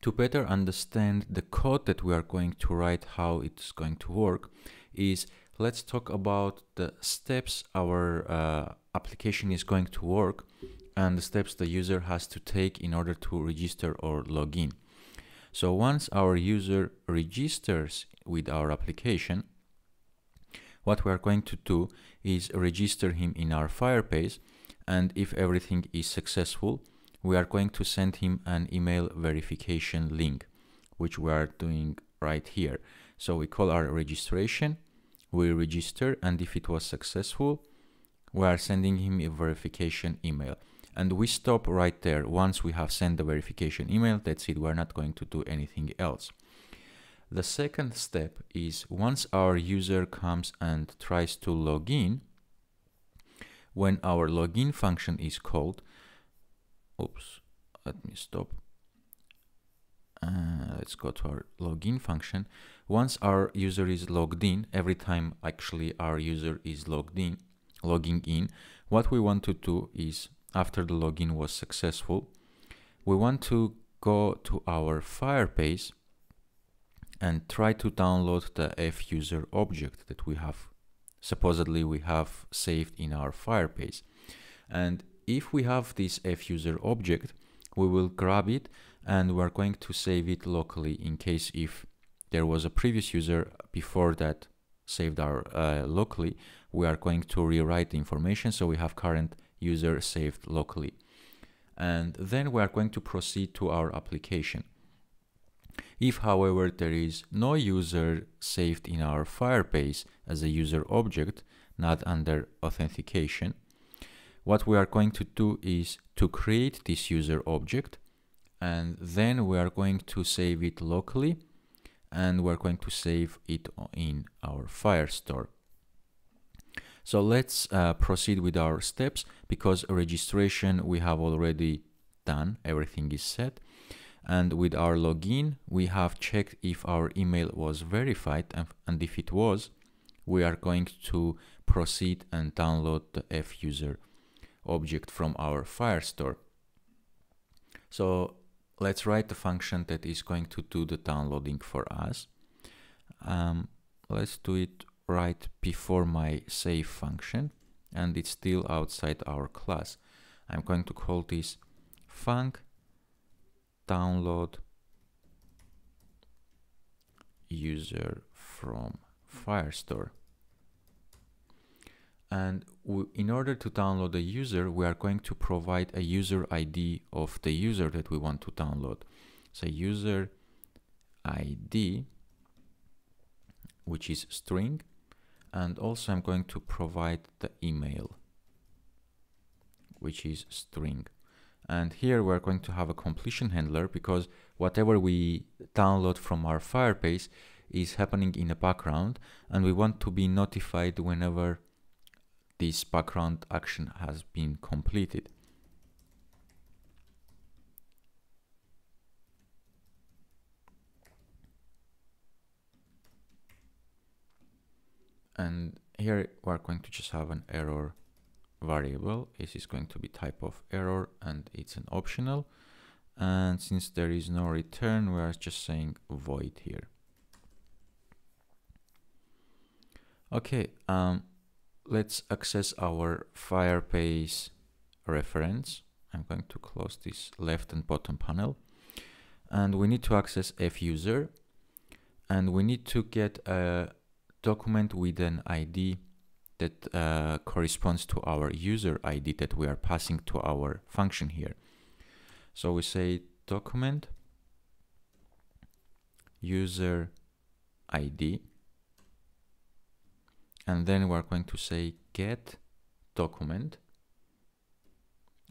To better understand the code that we are going to write, how it's going to work, let's talk about the steps our application is going to work and the steps the user has to take in order to register or log in. So once our user registers with our application, what we are going to do is register him in our Firebase, and if everything is successful, we are going to send him an email verification link, which we are doing right here. So we call our registration, we register, and if it was successful, we are sending him a verification email. And we stop right there. Once we have sent the verification email, that's it. We're not going to do anything else. The second step is once our user comes and tries to log in, when our login function is called, let me stop. Let's go to our login function. Once our user is logged in, every time actually our user is logging in, what we want to do is, after the login was successful, we want to go to our Firebase and try to download the fuser object that we have supposedly saved in our Firebase. And if we have this fuser object, we will grab it and we're going to save it locally, in case if there was a previous user before that saved our locally, we are going to rewrite the information, so we have current user saved locally. And then we are going to proceed to our application. If, however, there is no user saved in our Firebase as a user object, not under authentication, what we are going to do is to create this user object, and then we are going to save it locally, and we're going to save it in our Firestore. So let's proceed with our steps, because registration we have already done, everything is set. And with our login, we have checked if our email was verified, and if it was, we are going to proceed and download the fuser object from our Firestore. So let's write the function that is going to do the downloading for us. Let's do it right before my save function, and it's still outside our class. I'm going to call this func download user from Firestore. And in order to download a user, we are going to provide a user ID of the user that we want to download. So user ID, which is string, and also I'm going to provide the email, which is string. And here we're going to have a completion handler, because whatever we download from our Firebase is happening in the background, and we want to be notified whenever this background action has been completed. And here we're going to just have an error variable. This is going to be type of error, and it's an optional. And since there is no return, we are just saying void here. Okay, let's access our Firebase reference. I'm going to close this left and bottom panel, and we need to access fuser, and we need to get a document with an ID that corresponds to our user ID that we are passing to our function here. So we say document user ID, and then we're going to say get document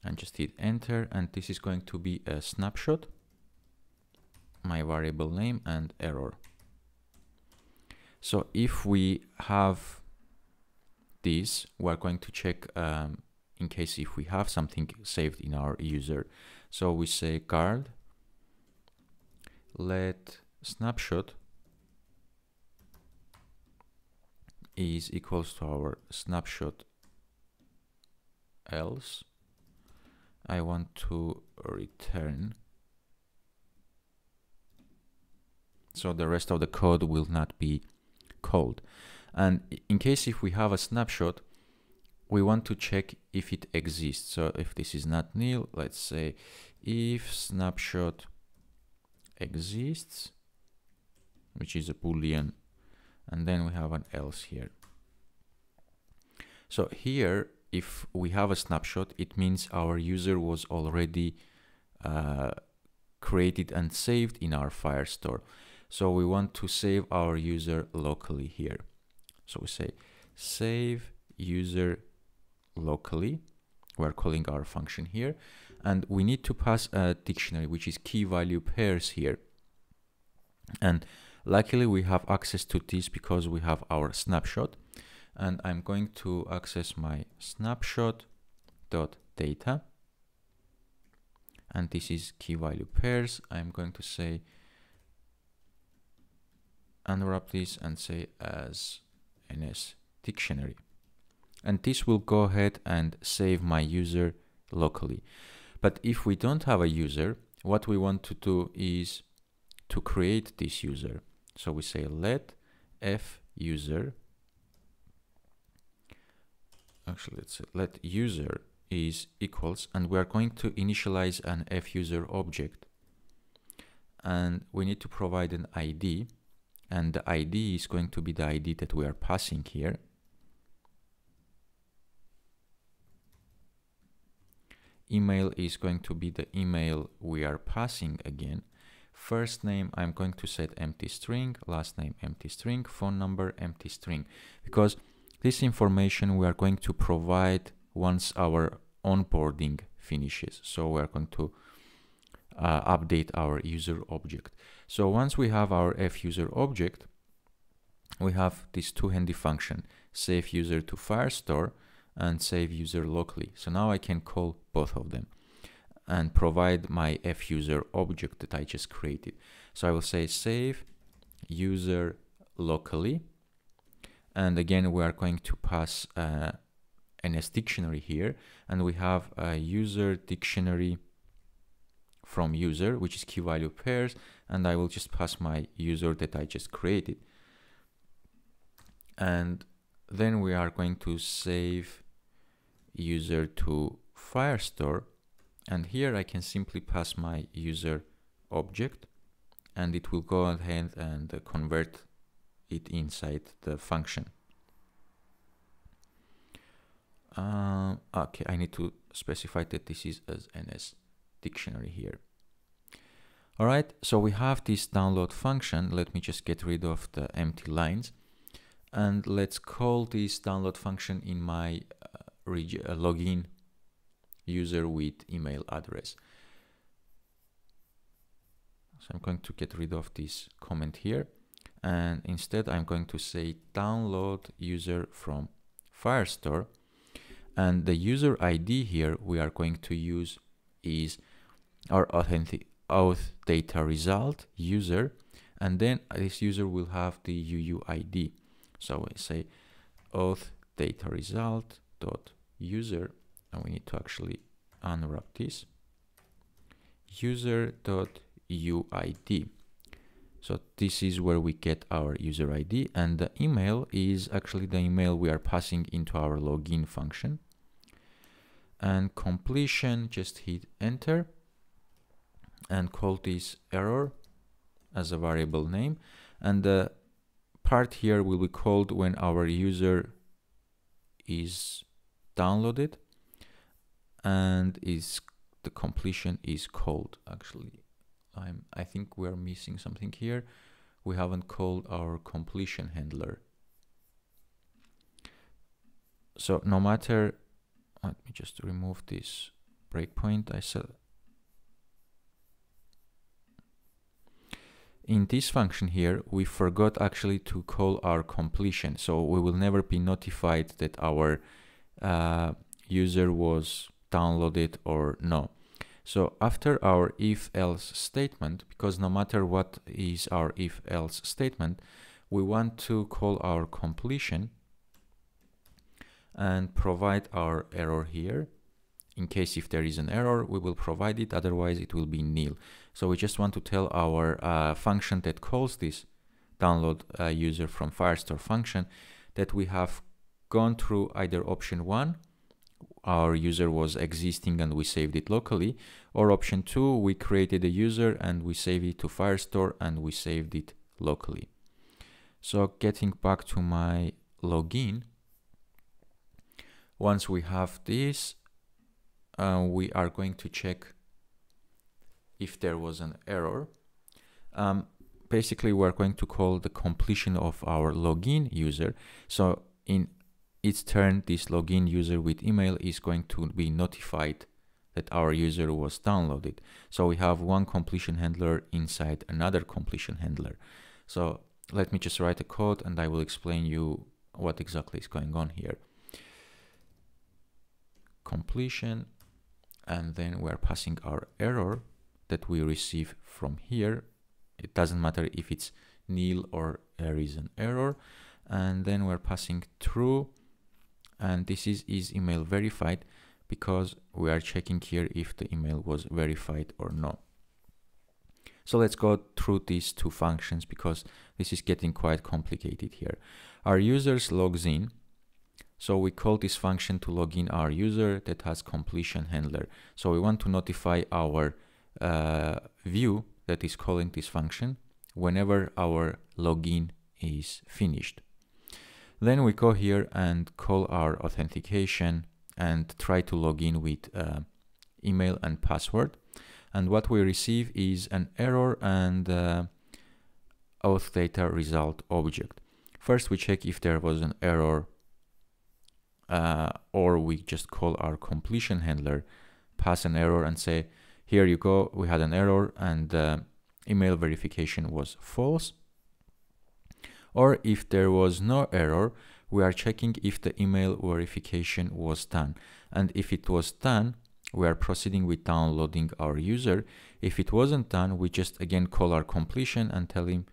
and just hit enter, and this is going to be a snapshot, my variable name, and error. So if we have this, we're going to check in case if we have something saved in our user. So we say guard let snapshot is equals to our snapshot, else I want to return so the rest of the code will not be called. And in case if we have a snapshot, we want to check if it exists. So if this is not nil, let's say if snapshot exists, which is a boolean, and then we have an else here. So here, if we have a snapshot, it means our user was already created and saved in our Firestore. So we want to save our user locally here. So we say save user locally. We're calling our function here, and we need to pass a dictionary, which is key value pairs here. And luckily we have access to this because we have our snapshot, and I'm going to access my snapshot.data, and this is key value pairs. I'm going to say unwrap this and say as ns dictionary, and this will go ahead and save my user locally. But if we don't have a user, what we want to do is to create this user. So we say let f user, actually let's say let user is equals, and we are going to initialize an f user object, and we need to provide an ID, and the ID is going to be the ID that we are passing here. Email is going to be the email we are passing again. First name, I'm going to set empty string, last name empty string, phone number empty string, because this information we are going to provide once our onboarding finishes. So we are going to update our user object. So once we have our f user object, we have these two handy functions, save user to Firestore and save user locally. So now I can call both of them and provide my f user object that I just created. So I will say save user locally, and again we are going to pass ns dictionary here, and we have a user dictionary from user, which is key value pairs, and I will just pass my user that I just created. And then we are going to save user to Firestore, and here I can simply pass my user object, and it will go ahead and convert it inside the function. Okay, I need to specify that this is as ns dictionary here. All right, so we have this download function. Let me just get rid of the empty lines, and let's call this download function in my login user with email address. So I'm going to get rid of this comment here, and instead I'm going to say download user from Firestore, and the user ID here we are going to use is our auth data result user, and then this user will have the UUID. So we say auth data result dot user, and we need to actually unwrap this user dot UID. So this is where we get our user ID, and the email is actually the email we are passing into our login function. And completion, just hit enter and call this error as a variable name, and the part here will be called when our user is downloaded and the completion is called. Actually, I think we're missing something here. We haven't called our completion handler. So no matter, let me just remove this breakpoint I said. In this function here, we forgot actually to call our completion, so we will never be notified that our user was downloaded or no. So after our if-else statement, because no matter what is our if-else statement, we want to call our completion and provide our error here, in case if there is an error, we will provide it, otherwise it will be nil. So we just want to tell our function that calls this download user from Firestore function that we have gone through either option 1, our user was existing and we saved it locally, or option 2, we created a user and we saved it to Firestore and we saved it locally. So getting back to my login, once we have this, we are going to check if there was an error. Basically, we're going to call the completion of our login user. So in its turn, this login user with email is going to be notified that our user was downloaded. So we have one completion handler inside another completion handler. So let me just write a code and I will explain you what exactly is going on here. Completion, and then we're passing our error that we receive from here. It doesn't matter if it's nil or there is an error. And then we're passing true, and this is email verified because we are checking here if the email was verified or not. So let's go through these two functions because this is getting quite complicated here. Our users logs in. So we call this function to log in our user that has completion handler. So we want to notify our view that is calling this function whenever our login is finished. Then we go here and call our authentication and try to log in with email and password. And what we receive is an error and auth data result object. First, we check if there was an error, or we just call our completion handler, pass an error and say, here you go, we had an error and email verification was false. Or if there was no error, we are checking if the email verification was done. And if it was done, we are proceeding with downloading our user. If it wasn't done, we just again call our completion and tell him,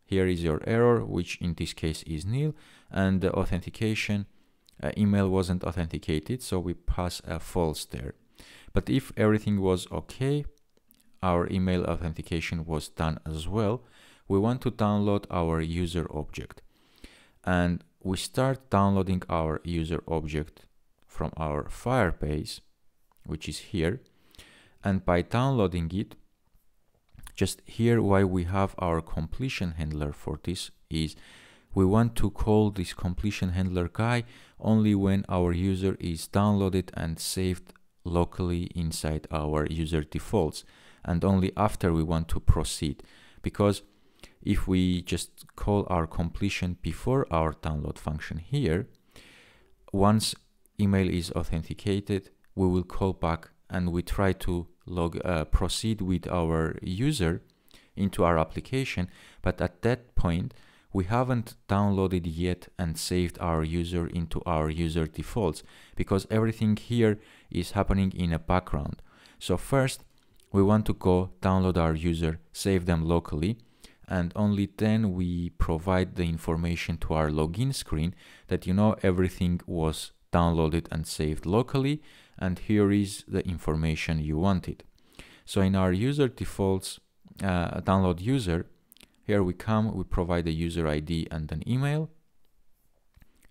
here is your error, which in this case is nil, and the authentication email wasn't authenticated, so we pass a false there. But if everything was okay, our email authentication was done as well, we want to download our user object. And we start downloading our user object from our Firebase, which is here. And by downloading it, just here why we have our completion handler for this is we want to call this completion handler guy only when our user is downloaded and saved locally inside our user defaults, and only after we want to proceed. Because if we just call our completion before our download function here, once email is authenticated, we will call back and we try to proceed with our user into our application. But at that point, we haven't downloaded yet and saved our user into our user defaults because everything here is happening in a background. So first, we want to go download our user, save them locally, and only then we provide the information to our login screen that, you know, everything was downloaded and saved locally, and here is the information you wanted. So in our user defaults download user, here we come, we provide a user ID and an email,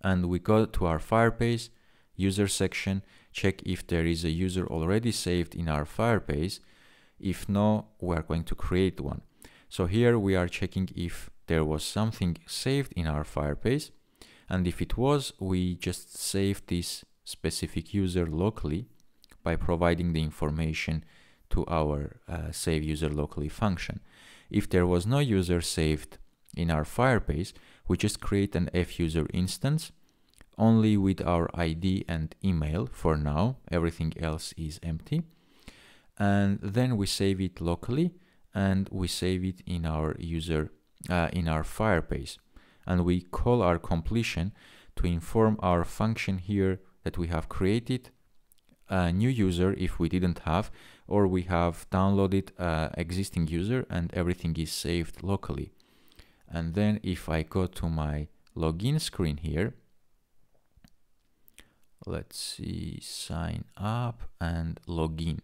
and we go to our Firebase user section, check if there is a user already saved in our Firebase. If no, we are going to create one. So here we are checking if there was something saved in our Firebase, and if it was, we just save this specific user locally by providing the information to our save user locally function. If there was no user saved in our Firebase, we just create an fuser instance only with our ID and email for now. Everything else is empty. And then we save it locally and we save it in our user, in our Firebase. And we call our completion to inform our function here that we have created a new user if we didn't have, or we have downloaded existing user and everything is saved locally. And then if I go to my login screen here, let's see, sign up, and and login.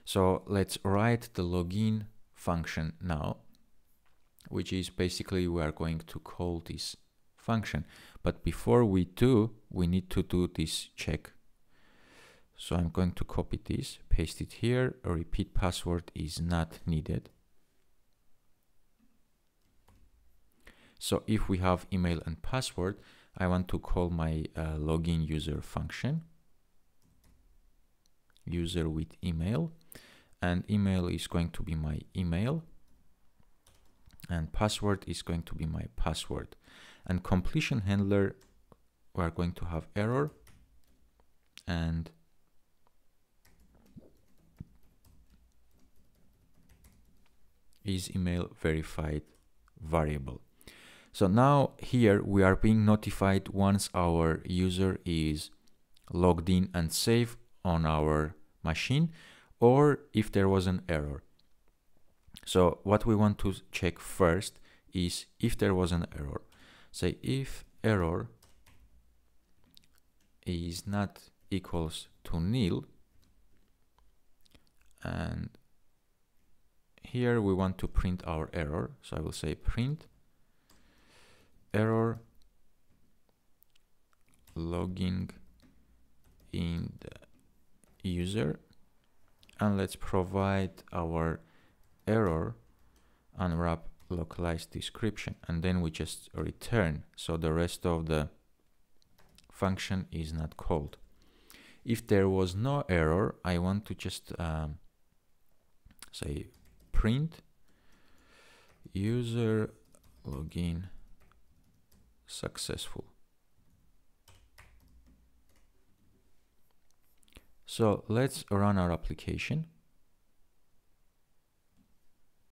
So let's write the login function now, which is basically we are going to call this function. But before we do, we need to do this check. So I'm going to copy this, paste it here. A repeat password is not needed. So if we have email and password, I want to call my login user function, user with email, and email is going to be my email, and password is going to be my password. And completion handler, we are going to have error and is email verified variable. So now here we are being notified once our user is logged in and safe on our machine, or if there was an error. So what we want to check first is if there was an error. Say if error is not equals to nil, and here we want to print our error. So I will say print error logging in the user, and let's provide our error unwrap localized description, and then we just return, so the rest of the function is not called. If there was no error, I want to just say print user login successful. So let's run our application.